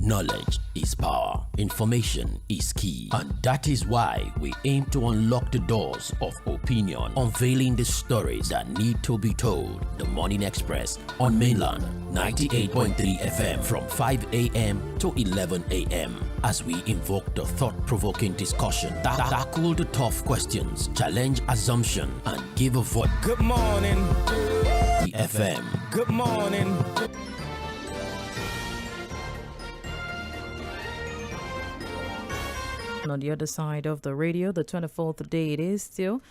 Knowledge is power, information is key, and that is why we aim to unlock the doors of opinion, unveiling the stories that need to be told. The Morning Express on Mainland 98.3 FM from 5 a.m. to 11 a.m. as we invoke the thought-provoking discussion, tackle the tough questions, challenge assumption, and give a voice. Good morning. The FM. Good morning. On the other side of the radio, the 24th day it is still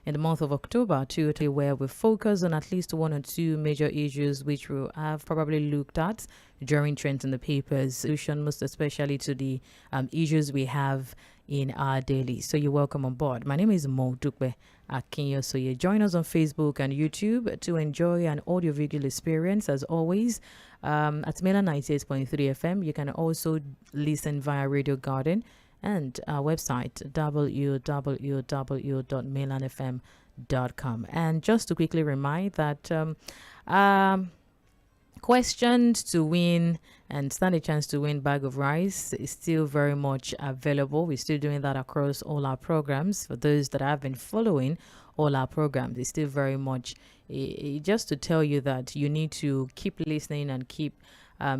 in the month of October, where we focus on at least one or two major issues which we have probably looked at during trends in the papers, most especially to the issues we have in our daily. So you're welcome on board. My name is Mᴏᴜ. So you join us on Facebook and YouTube to enjoy an audio-visual experience as always at Mainland 98.3 FM. You can also listen via Radio Garden and our website www.mainlandfm.com. And just to quickly remind that questions to win and stand a chance to win bag of rice is still very much available. We're still doing that across all our programs. For those that have been following all our programs, it's still very much just to tell you that you need to keep listening and keep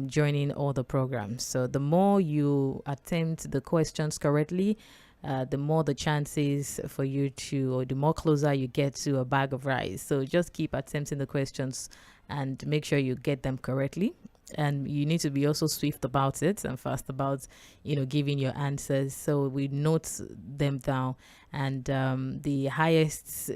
joining all the programs. So the more you attempt the questions correctly, the more the chances for you to, or the more closer you get to a bag of rice. So just keep attempting the questions and make sure you get them correctly. And you need to be also swift about it and fast about, giving your answers. So we note them down, and the highest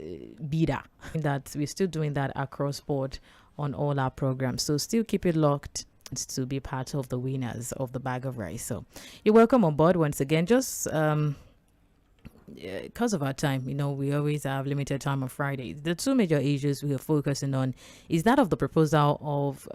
bidder, that we're still doing that across board on all our programs. So still keep it locked to be part of the winners of the bag of rice. So you're welcome on board once again. Just because of our time, we always have limited time on Fridays. The two major issues we are focusing on is that of the proposal of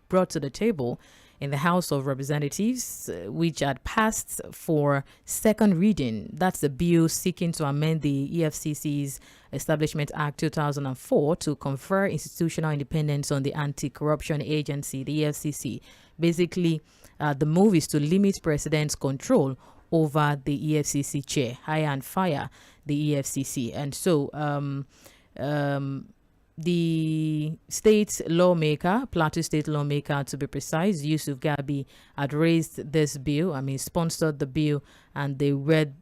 brought to the table in the House of Representatives, which had passed for second reading. That's the bill seeking to amend the EFCC's Establishment Act 2004 to confer institutional independence on the Anti-Corruption Agency, the EFCC. Basically, the move is to limit President's control over the EFCC chair, hire and fire the EFCC. And so the state lawmaker, Plateau State lawmaker to be precise, Yusuf Gabi, had raised this bill, sponsored the bill, and they read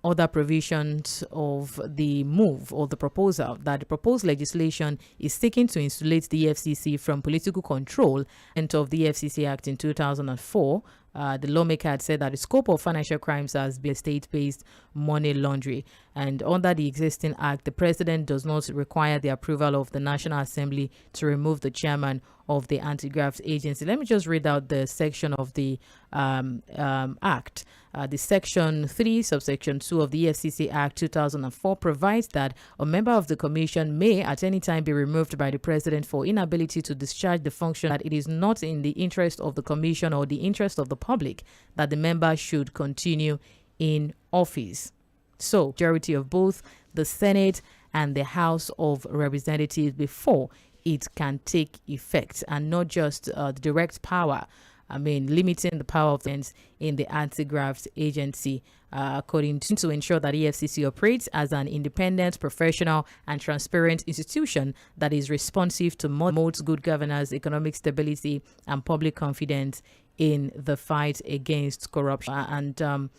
other provisions of the move or the proposal, that the proposed legislation is seeking to insulate the EFCC from political control and of the EFCC Act in 2004. The lawmaker had said that the scope of financial crimes has been state-based money laundering, and under the existing act, the president does not require the approval of the National Assembly to remove the chairman of the anti-graft agency. Let me just read out the section of the act. The section 3, subsection 2 of the EFCC Act 2004 provides that a member of the commission may at any time be removed by the president for inability to discharge the function, that it is not in the interest of the commission or the interest of the public that the member should continue in office. So, majority of both the Senate and the House of Representatives before it can take effect, and not just the direct power. Limiting the power of things in the anti-graft agency, according to ensure that EFCC operates as an independent, professional, and transparent institution that is responsive to promote good governance, economic stability, and public confidence in the fight against corruption. And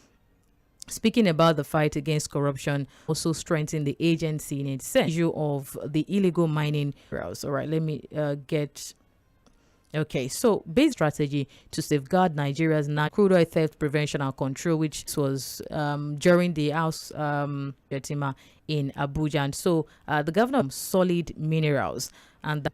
speaking about the fight against corruption, also strengthen the agency in its issue of the illegal mining. All right, let me get. Okay, so base strategy to safeguard Nigeria's crude oil theft prevention and control, which was during the House in Abuja. And so the governor of solid minerals and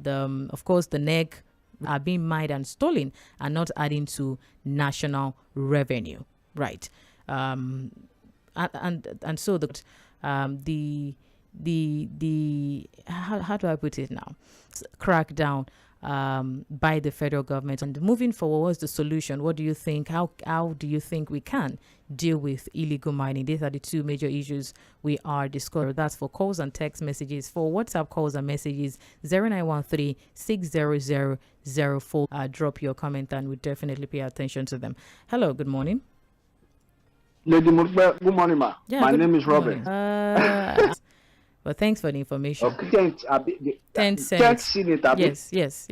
of course the NEC are being mined and stolen and not adding to national revenue, right? And so the how do I put it now? Crackdown by the federal government. And moving forward, what's the solution? What do you think? How do you think we can deal with illegal mining? These are the two major issues we are discussing. That's for calls and text messages. For WhatsApp calls and messages, 0913-600-04. Drop your comment and we'll definitely pay attention to them. Hello, good morning. Lady Mukbe, good morning, ma. Yeah, my name is Robert. Well, thanks for the information. Okay, 10 cents. Yes. Yes.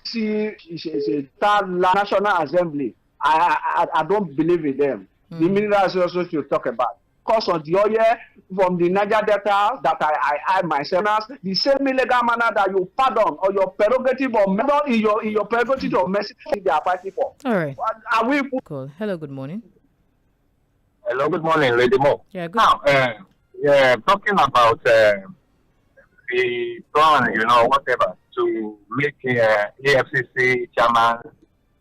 See, it's a third National Assembly. I don't believe in them. The minerals also should talk about. Because on the oil from the Niger Delta that I myself, the same illegal manner that you pardon or your prerogative or member in your prerogative or message they are fighting for. All right. Are we cool? Hello, good morning. Hello, good morning, Lady Mo. Yeah, good. Now, talking about the plan, whatever, to make AFCC chairman,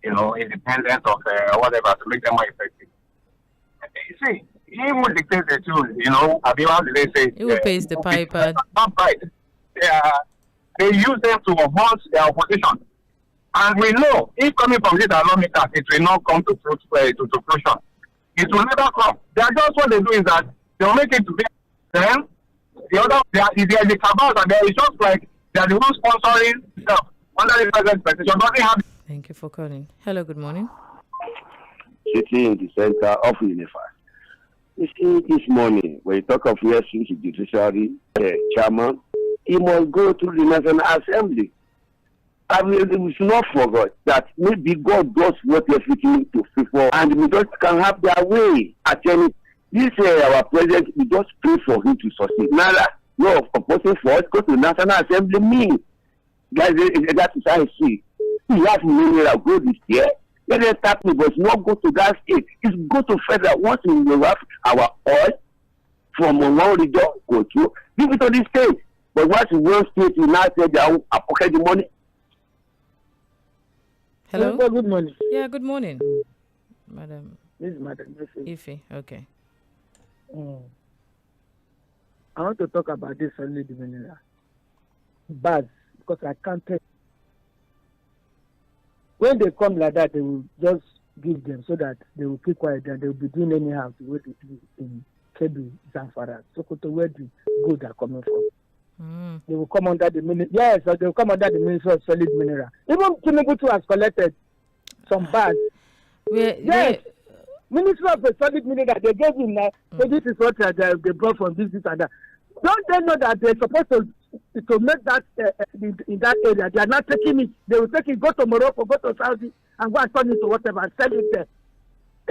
independent of whatever, to make them more effective. You see, he will dictate the tune, they say. He will pays the piper. Not right. They use them to enhance their opposition. And we know, if coming from this lawmakers, it will not come to fruition. It will never come. They are just what they do is that they will make it to be them. The other, they are the cabals, and it's just like they are the ones sponsoring stuff under the present petition. Doesn't have. Thank you for calling. Hello, good morning. Sitting in the center of Unified. You see, this morning, when you talk of EFCC judiciary chairman, he must go to the National Assembly. I mean, we should not forget that maybe God does what everything to people, and we just can have their way at any. This our president, we just pray for him to succeed. Now, no opposing for us, go to the National Assembly. Me, guys, that is how I see. He has mineral gold is there. Let us start with, but not go to that state. It's go to federal. Once we have our oil from one region, go to give it to the state. But once we one state, we now say they are pocket the money. Hello. Good morning. Yeah, good morning, Madam. This is Madam Ife. Okay. I want to talk about this solid mineral. Bad, because I can't tell. When they come like that, they will just give them so that they will keep quiet and they will be doing anyhow to what they do in Kebbi, Zamfara, Sokoto, where the gold are coming from. They will come under the ministry. Yes, they will come under the Ministry of Solid Mineral. Even Tinubu has collected some bags. Yes, Ministry of the Solid Mineral, they gave him now. So this is what they brought from this and that. Don't they know that they're supposed to make that in that area? They are not taking it. They will take it, go to Morocco, go to Saudi, and go and turn it to whatever and sell it there.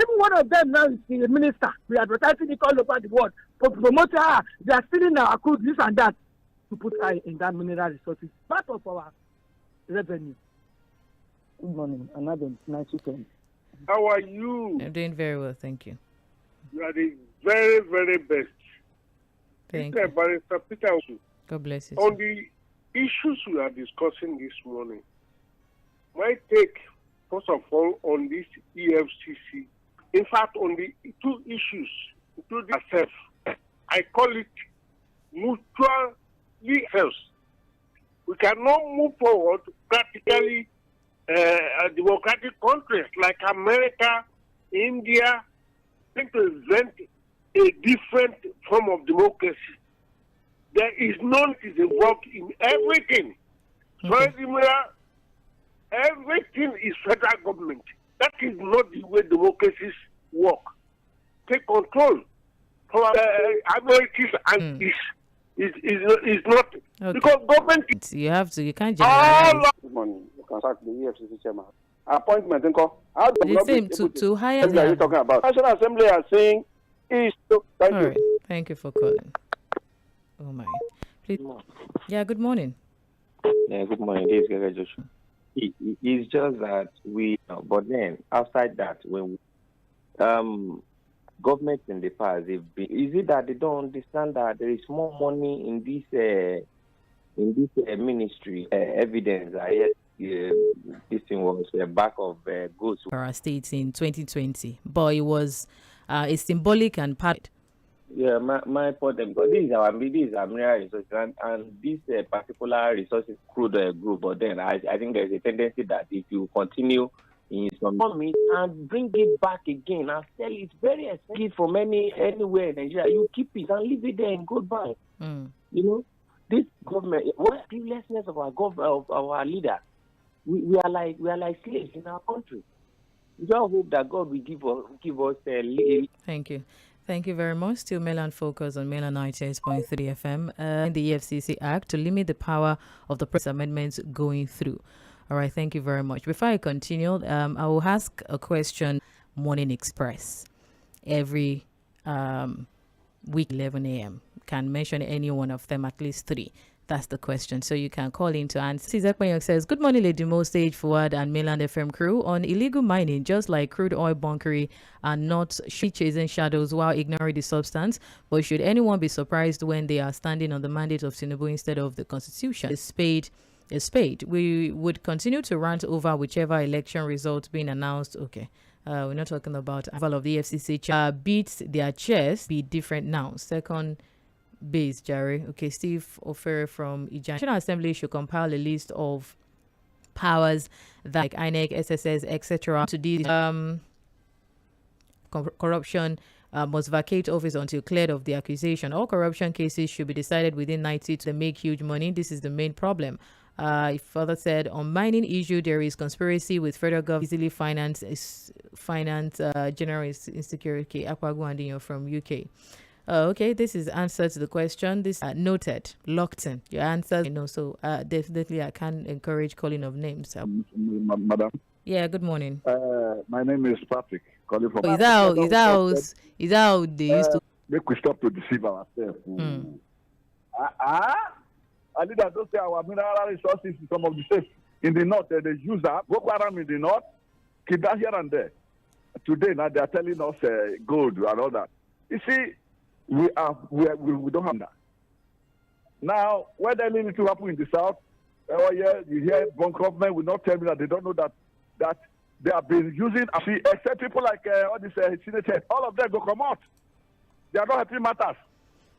Even one of them now is the minister. We are advertising it all over the world. Promoting her, they are stealing our crude, this and that, to put her in that mineral resources. Part of our revenue. Good morning. Another nice weekend. How are you? I'm doing very well, thank you. You are the very, very best. Thank you. Barrister Peter, God bless you. on the issues we are discussing this morning, my take, first of all, on this EFCC, in fact, on the two issues, including myself, I call it mutually helps. We cannot move forward practically democratic countries like America, India, trying to invent a different form of democracy. There is none is involved in everything. So everything is federal government. That is not the way democracies work. Take control for Americans and is not because government. You have to. You can't generalize. Good morning. You can start the EFCC chairman. Appointment, how The same to hire. are you talking about? National Assembly are saying is to. Thank All you. right. Thank you for calling. Oh my. Please. Yeah. Good morning. Yeah, good morning. This is Gege Joshua. It's just that but then outside that, when government in the past, is it that they don't understand that there is more money in this ministry? Evidence, this thing was back of goods. For our states in 2020, but it was a symbolic and part. Yeah, my problem, because this is our mineral resources, and this particular resources crude group. But then I think there's a tendency that if you continue in some meat and bring it back again and sell it very expensive from anywhere in Nigeria, you keep it and leave it there in good buy. You know, this government, what carelessness of our leaders. We are like slaves in our country. We just hope that God will give us a Thank you. Thank you very much. Still Mainland Focus on Mainland 98.3 FM. The EFCC Act to limit the power of the press amendments going through. All right, thank you very much. Before I continue, I will ask a question. Morning Express every week 11 a.m. Can mention any one of them, at least 3. That's the question. So you can call in to answer. Cizekpanyok says, good morning, Lady Mo, Stage Forward and Mainland FM crew. On illegal mining, just like crude oil bunkering, are not chasing shadows while ignoring the substance. But should anyone be surprised when they are standing on the mandate of Tinubu instead of the Constitution? A spade. We would continue to rant over whichever election results being announced. Okay. We're not talking about all of the FCC beats their chest, be different now. Second base, Jerry. Okay, Steve Offer from Ijan. National Assembly should compile a list of powers that like INEC, SSS, etc. to deal corruption. Must vacate office until cleared of the accusation. All corruption cases should be decided within 90 to make huge money. This is the main problem. He further said, on mining issue, there is conspiracy with federal government easily finance general insecurity. Akwagu from UK. Okay, this is answer to the question. This noted, locked in. Your answer, so definitely I can encourage calling of names. Madam. Yeah, good morning. My name is Patrick. Calling from. Is that how they used to? Make we stop to deceive ourselves. I need that don't say our mineral resources in some of the states in the north. They use that. Boko Haram in the north, kidnap here and there. Today now they are telling us gold and all that. You see. We don't have that. Now, when anything to happen in the south, you hear one government will not tell me that they don't know that they have been using, except people like all these senators, all of them go come out. They are not helping matters.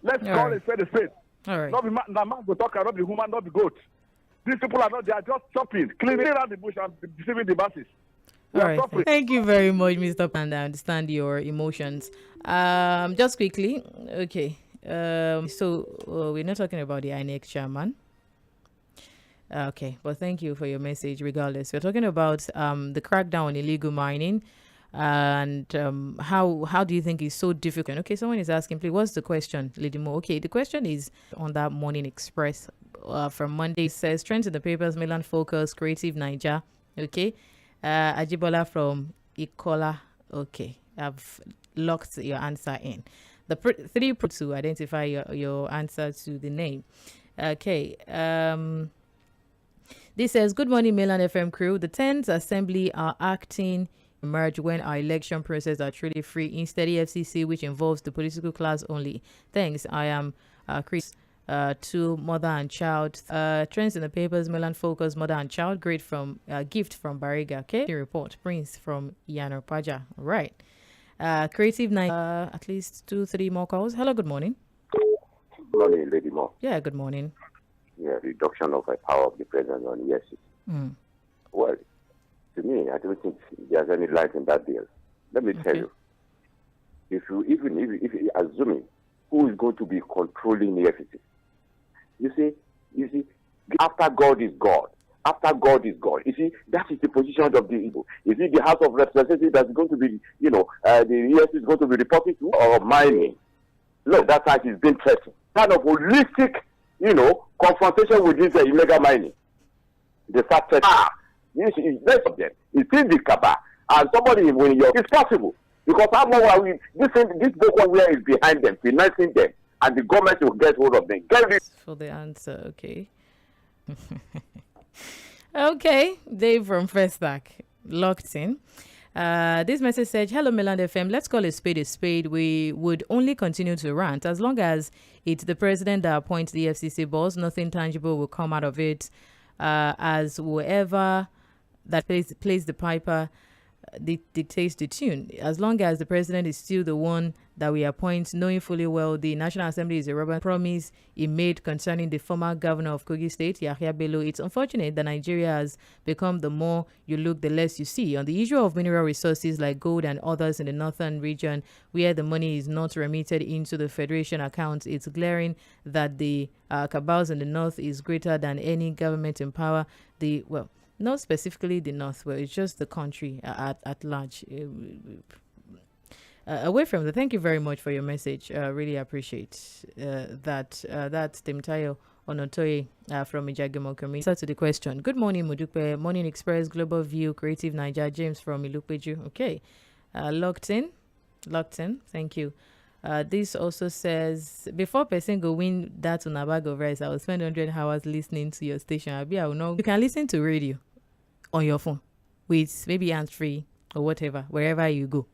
Let's call it a spade. All right. Not be man go talk, not be human, not be goat. These people are not, they are just chopping, cleaning around the bush and deceiving the masses. All right. Thank you very much, Mr. Panda. I understand your emotions. Just quickly, okay. So we're not talking about the INEC chairman. Okay, but thank you for your message. Regardless, we're talking about the crackdown on illegal mining, and how do you think it's so difficult? Okay, someone is asking, please, what's the question, Lady Mo? Okay, the question is on that Morning Express from Monday. It says trends in the papers, Mainland Focus, Creative Niger. Okay. Ajibola from Ikola. Okay, I've locked your answer in. The 3 to identify your answer to the name. Okay. This says, good morning, Mainland FM crew. The 10th Assembly are acting emerge when our election process are truly free. Instead, FCC, which involves the political class only. Thanks. I am Chris. To mother and child. Trends in the papers, Mainland Focus, mother and child. Great from gift from Bariga. Okay. Report, Prince from Yano Paja. All right. Creative night. At least 2-3 more calls. Hello, good morning. Good morning, Lady Mo. Yeah, good morning. Yeah, reduction of the power of the president on EFCC. Well, to me, I don't think there's any light in that deal. Let me tell you. If you assuming who is going to be controlling the EFCC, you see, after God is God. After God is God. You see, that is the position of the evil. You see, the House of Representatives that's going to be, the EFCC is going to be reporting to or mining. Look, that side is being threatened. Kind of holistic, confrontation with this illegal mining. The fact that, it's of them. It's in the Kaba. And somebody, it's possible. Because how long are we, this Boko where is behind them, financing them. And the government will get hold of them. For the answer, okay. Okay, Dave from First Stack, locked in. This message said, hello, Mainland FM. Let's call a spade. We would only continue to rant. As long as it's the president that appoints the FCC boss, nothing tangible will come out of it. As whoever that plays the piper dictates the tune. As long as the president is still the one that we appoint, knowing fully well the National Assembly is a rubber promise he made concerning the former governor of Kogi State, Yahya Bello. It's unfortunate that Nigeria has become the more you look, the less you see. On the issue of mineral resources like gold and others in the northern region, where the money is not remitted into the federation accounts, it's glaring that the cabals in the north is greater than any government in power. Not specifically the north, well, it's just the country at large. Away from that, thank you very much for your message. Really appreciate that. That's Temtayo Onotoye from Ijagemo community. So to the question. Good morning, Mudupe. Morning Express, Global View, Creative Niger, James from Ilupeju. Okay. Locked in. Thank you. This also says, before person go win that on a bag of rice, I will spend 100 hours listening to your station. I will know. You can listen to radio on your phone with maybe hands-free or whatever, wherever you go.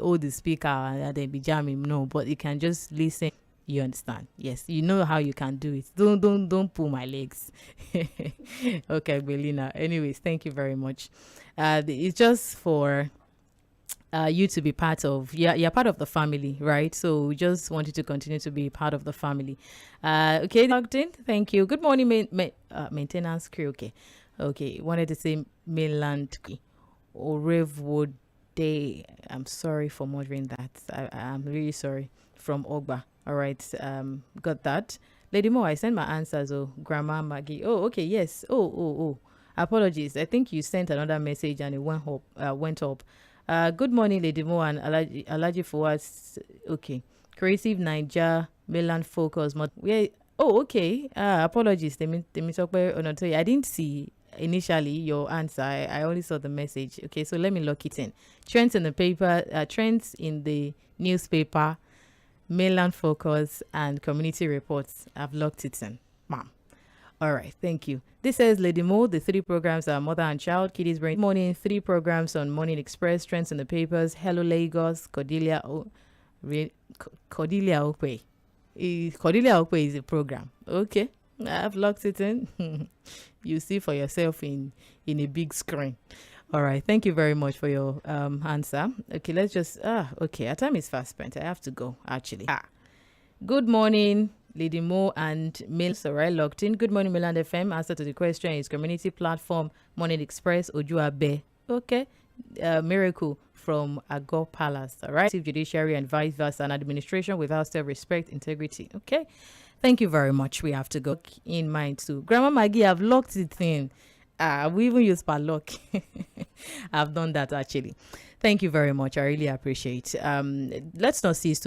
Hold the speaker and then be jamming. No, but you can just listen. You understand? Yes, you know how you can do it. Don't pull my legs. Okay, Belina. Anyways, thank you very much. It's just for you to be part of. You're part of the family, right? So we just want you to continue to be part of the family. Okay, logged in. Thank you. Good morning, maintenance crew. Okay. Wanted to say mainland. Ōrevwode. I'm sorry for murdering that. I'm really sorry. From Ogba. All right. Got that. Lady Mo, I sent my answers. Oh, Grandma Maggie. Oh, okay. Yes. Oh. Apologies. I think you sent another message and it went up. Good morning, Lady Mo and Alaji Fᴜᴜ. Okay. Creative Niger, mainland focus. Okay. Apologies. I didn't see initially your answer. I only saw the message. Okay, so let me lock it in. Trends in the newspaper, mainland focus, and community reports. I've locked it in, ma'am. All right, thank you. This says Lady Mo. The 3 programs are Mother and Child, Kiddies Brain Morning, 3 programs on Morning Express, Trends in the Papers, Hello Lagos, Cordelia Okwe. Cordelia Okwe is a program. Okay, I've locked it in. You see for yourself in a big screen. All right, thank you very much for your answer. Okay, let's just okay, our time is fast spent. I have to go actually. Good morning, Lady Mo and Mil. Sorry, locked in. Good morning, Milan FM. Answer to the question is community platform Morning Express Ojuabe. Okay, Miracle from Agor Palace. All right, judiciary and vice versa, and administration without self-respect, integrity. Okay. Thank you very much. We have to go in mind too. Grandma Maggie, I've locked it in. We even use padlock. I've done that actually. Thank you very much. I really appreciate. Let's not cease to